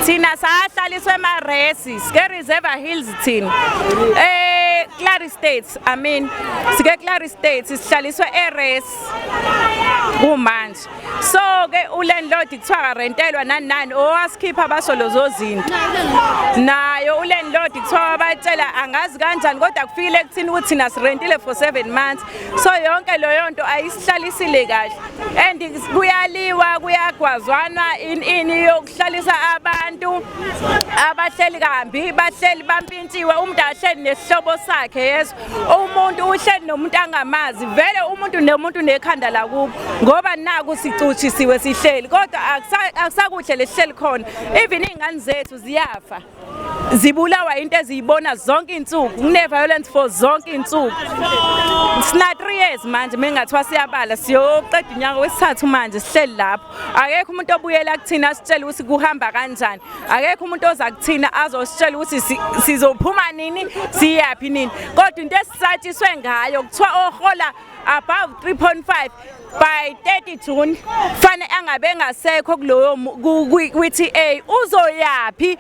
Thina sahlaliswe eMaresi, sike Reserve Hills thina. Clary States, I mean, sike Clary States sihlaliswe eRes kumanje. So ke ulandlord kuthiwa rentelwa nani owasikipha abasolozo zinto. Nayo ulandlord kuthiwa batshela angazi kanjani kodwa kufikile kuthini ukuthi thina sirentile for 7 months. So yonke leyo nto ayisihlalisile kahle. And kuyaliwa kuyagwazwana ini yokuhlalisa abantu abahleli kambi bahleli bampintshiwe umuntu ahleli nesihlobo sakhe yeso umuntu uhleli nomuntu angamazi vele umuntu nomuntu nekhanda la kubo ngoba naku sicuthisiwe sihleli kodwa akusakuhle lesihleli khona even izingane zethu ziyafa zibulawa into eziyibona zonke insuku kune violence for zonke insuku sina 3 years manje mengathiwa siyabala siyoqeda unyaka wesithathu manje sihleli lapho akekho umuntu obuyela kuthina sitshela ukuthi kuhamba kanjani akekho umuntu oza kuthina azositshela ukuthi sizophuma nini siyapi nini kodwa into esisatshiswe ngayo kuthiwa ohola above 3.5 by 30 June fane angabe ngasekho kuloyo kwi-TA uzoyapi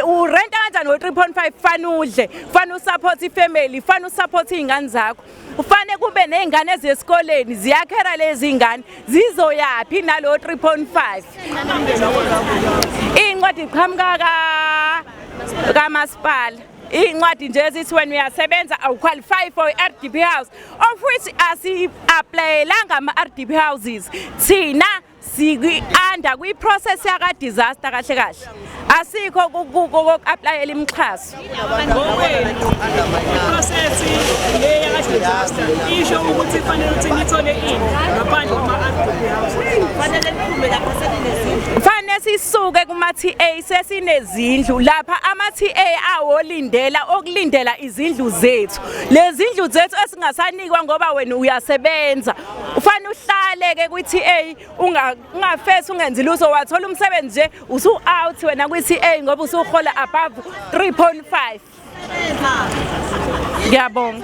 urenta kanjani ngo 3.5 fane udle fane usupport ifamily fane usupport izingane zakho ufane kube nezingane ezesikoleni ziyakhera lezi ngane zizoyapi nalo 3.5 incwadi iqhamuka kamasipala incwadi nje ezithi when uyasebenza awuqualify for RDP house of which asi-applyelanga ama-RDP houses thina under kwi-process yaka disaster kahle kahle asikho ku-applyela imixhaso process le yaka disaster isho ukuthi kufanele ukuthi nithole ini ngaphandle kwama-RDP houses kufanele niphume lapho senizindlu fanele sisuke kuma-TA sesinezindlu lapha ama-TA awolindela okulindela izindlu zethu lezi ndlu zethu esingasanikwa ngoba wena uyasebenza ufane uhlale-ke kwi-TA ungafesi ungenzi lutho wathola umsebenzi nje usu-out wena kwi-TA ngoba usuhola above 3.5 ngiyabonga.